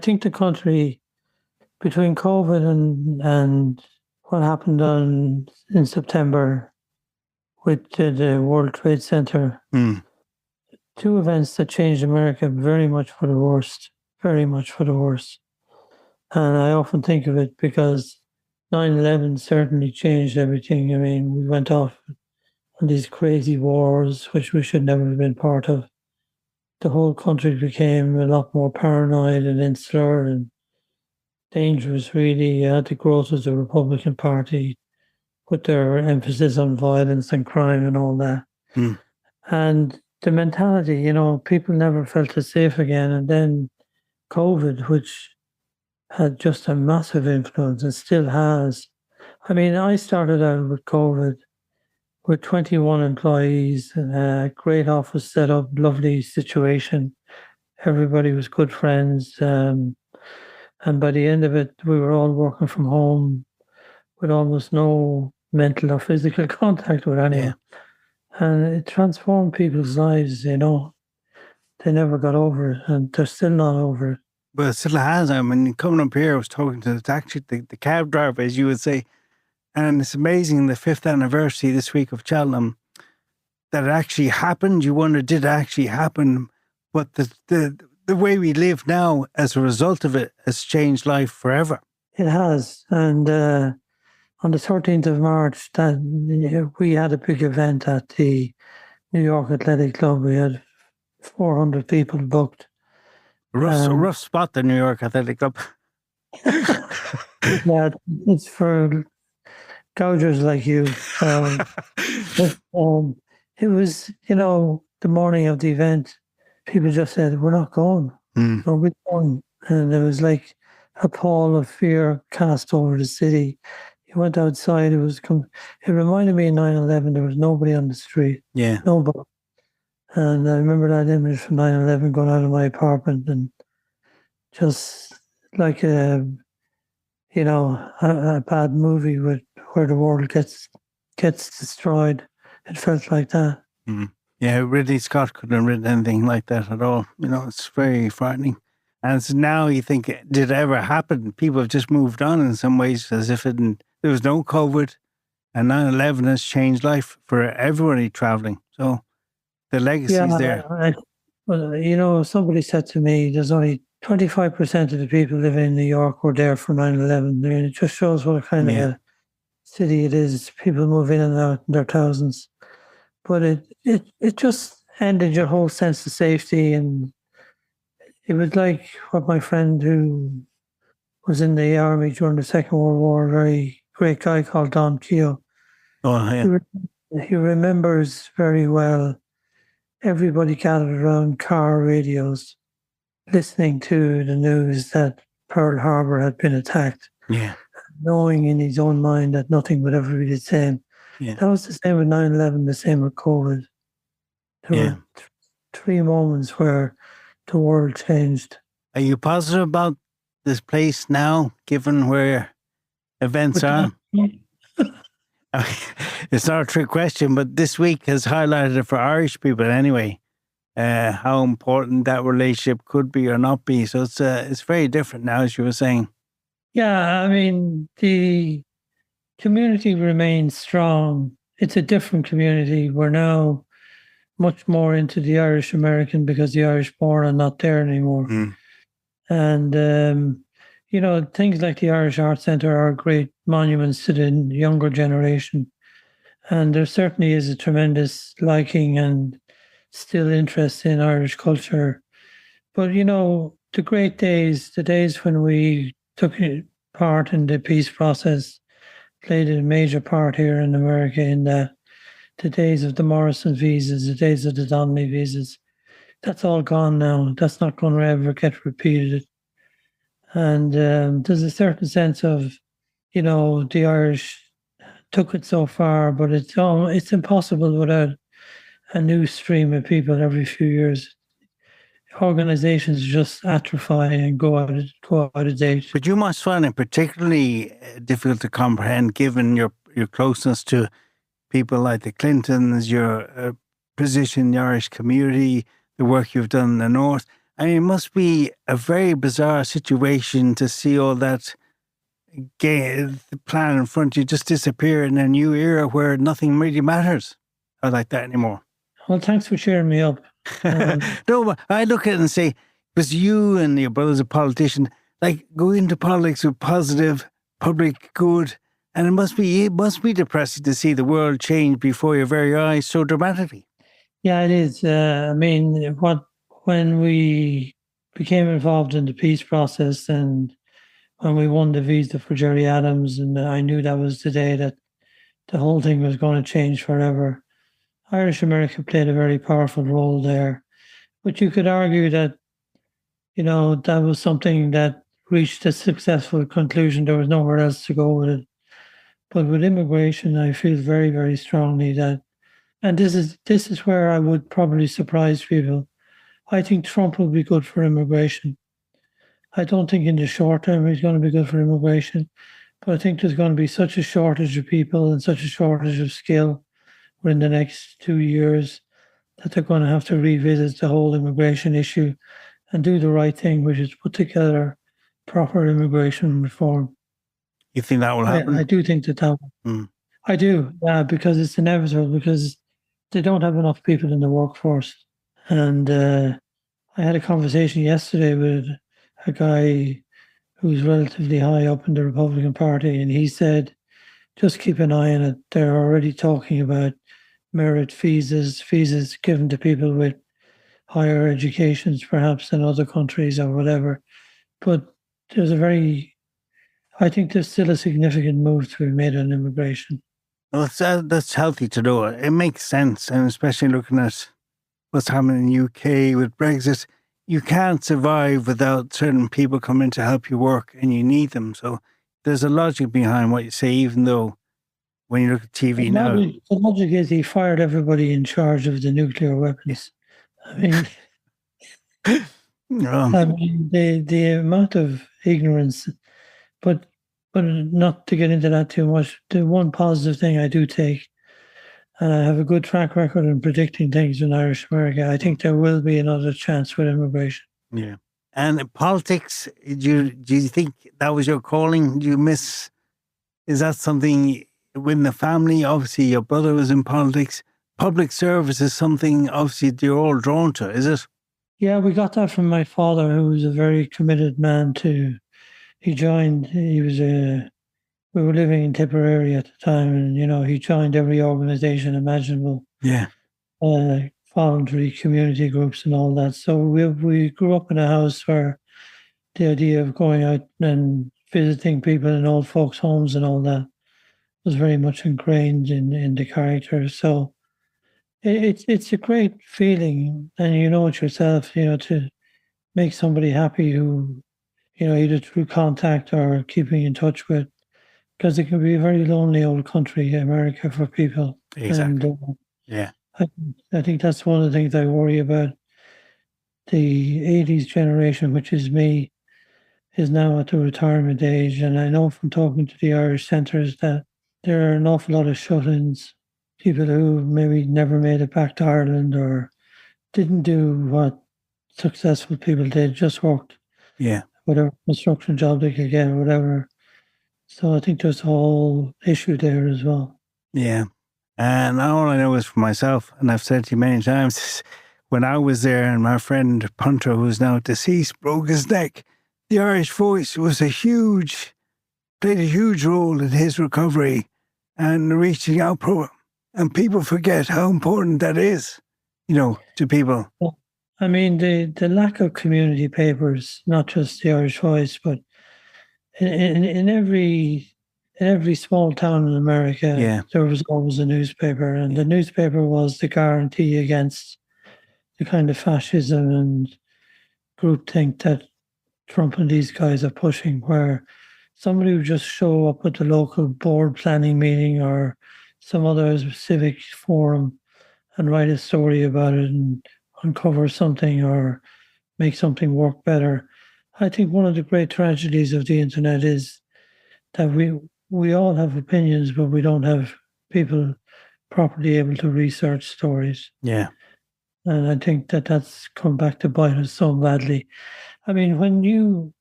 think the country, between COVID and what happened in September with the World Trade Center, two events that changed America very much for the worst, very much for the worst. And I often think of it because 9/11 certainly changed everything. I mean, we went off on these crazy wars, which we should never have been part of. The whole country became a lot more paranoid and insular and dangerous, really. The growth of the Republican Party with their emphasis on violence and crime and all that. And the mentality, people never felt as safe again. And then COVID, which had just a massive influence and still has. I mean, I started out with COVID with 21 employees, great office set up, lovely situation. Everybody was good friends. And by the end of it, we were all working from home with almost no mental or physical contact with anyone. Yeah. And it transformed people's lives, They never got over it, and they're still not over it. But it still has. I mean, coming up here, I was talking to the cab driver, as you would say, and it's amazing, the 5th anniversary this week of Cheltenham, that it actually happened. You wonder, did it actually happen? But the way we live now as a result of it has changed life forever. It has. And on the 13th of March, we had a big event at the New York Athletic Club. We had 400 people booked. Rough spot, the New York Athletic Club. Yeah, it's for gougers like you. It was, the morning of the event, people just said, "We're not going. We're going." And there was like a pall of fear cast over the city. You went outside, it reminded me of 9/11. There was nobody on the street. Yeah. Nobody. And I remember that image from 9/11 going out of my apartment and just like a bad movie where the world gets destroyed. It felt like that. Yeah, Ridley Scott couldn't have written anything like that at all. It's very frightening. And so now you think, did it ever happen? People have just moved on in some ways as if there was no COVID, and 9/11 has changed life for everybody traveling. So the legacy is there. Somebody said to me, there's only 25% of the people living in New York were there for 9/11. I mean, it just shows what kind of a city it is. People move in and out in their thousands. But it just ended your whole sense of safety. And it was like what my friend who was in the army during the Second World War, a very great guy called Don Keogh. Oh, yeah. He remembers very well everybody gathered around car radios listening to the news that Pearl Harbor had been attacked. Yeah. Knowing in his own mind that nothing would ever be the same. Yeah. That was the same with 9/11, the same with COVID. There were 3 moments where the world changed. Are you positive about this place now, given where events are? It's not a trick question, but this week has highlighted it for Irish people anyway, how important that relationship could be or not be. So it's very different now, as you were saying. Yeah, I mean, the community remains strong. It's a different community. We're now much more into the Irish American because the Irish born are not there anymore. And, things like the Irish Art Centre are great monuments to the younger generation. And there certainly is a tremendous liking and still interest in Irish culture. But, the great days, the days when we took part in the peace process, played a major part here in America in the days of the Morrison visas, the days of the Donnelly visas. That's all gone now. That's not going to ever get repeated. And there's a certain sense of, the Irish took it so far, but it's impossible without a new stream of people every few years. Organizations just atrophy and go out of date. But you must find it particularly difficult to comprehend, given your closeness to people like the Clintons, your position in the Irish community, the work you've done in the North. I mean, it must be a very bizarre situation to see all that the plan in front of you just disappear in a new era where nothing really matters like that anymore. Well, thanks for cheering me up. No, but I look at it and say, because you and your brother's a politician, like go into politics with positive public good, and it must be depressing to see the world change before your very eyes so dramatically. Yeah, it is. I mean, when we became involved in the peace process and when we won the visa for Jerry Adams, and I knew that was the day that the whole thing was going to change forever. Irish America played a very powerful role there. But you could argue that, that was something that reached a successful conclusion. There was nowhere else to go with it. But with immigration, I feel very, very strongly that, and this is where I would probably surprise people. I think Trump will be good for immigration. I don't think in the short term he's going to be good for immigration, but I think there's going to be such a shortage of people and such a shortage of skill within the next 2 years that they're going to have to revisit the whole immigration issue and do the right thing, which is put together proper immigration reform. You think that will happen? I do think that will. I do, because it's inevitable, because they don't have enough people in the workforce. And I had a conversation yesterday with a guy who's relatively high up in the Republican Party, and he said, just keep an eye on it. They're already talking about merit visas given to people with higher educations, perhaps in other countries or whatever. But I think there's still a significant move to be made on immigration. Well, that's healthy to know. It makes sense, and especially looking at what's happening in the UK with Brexit, you can't survive without certain people coming to help you work, and you need them. So there's a logic behind what you say, even though when you look at TV now... The logic is he fired everybody in charge of the nuclear weapons. I mean... I mean, the amount of ignorance, but not to get into that too much, the one positive thing I do take, and I have a good track record in predicting things in Irish America, I think there will be another chance with immigration. Yeah. And politics, do you think that was your calling? Do you miss, is that something within the family? Obviously, your brother was in politics. Public service is something, obviously, you're all drawn to, is it? Yeah, we got that from my father, who was a very committed man to... we were living in Tipperary at the time, and, he joined every organization imaginable. Yeah. Voluntary community groups and all that. So we grew up in a house where the idea of going out and visiting people in old folks' homes and all that was very much ingrained in the character. So it's a great feeling, and you know it yourself, to make somebody happy who, either through contact or keeping in touch with, because it can be a very lonely old country, America, for people. Exactly. And, yeah. I think that's one of the things I worry about. The 80s generation, which is me, is now at the retirement age. And I know from talking to the Irish centres that there are an awful lot of shut-ins, people who maybe never made it back to Ireland or didn't do what successful people did, just worked. Yeah. Whatever construction job they could get or whatever. So I think there's a whole issue there as well. Yeah. And all I know is for myself, and I've said to you many times, when I was there and my friend Punter, who's now deceased, broke his neck, the Irish Voice played a huge role in his recovery and the reaching out program. And people forget how important that is, to people. Well, I mean, the lack of community papers, not just the Irish Voice, but in every small town in America, there was always a newspaper, and the newspaper was the guarantee against the kind of fascism and groupthink that Trump and these guys are pushing, where somebody would just show up at the local board planning meeting or some other civic forum and write a story about it and uncover something or make something work better. I think one of the great tragedies of the internet is that we all have opinions, but we don't have people properly able to research stories. Yeah. And I think that that's come back to bite us so badly. I mean, when you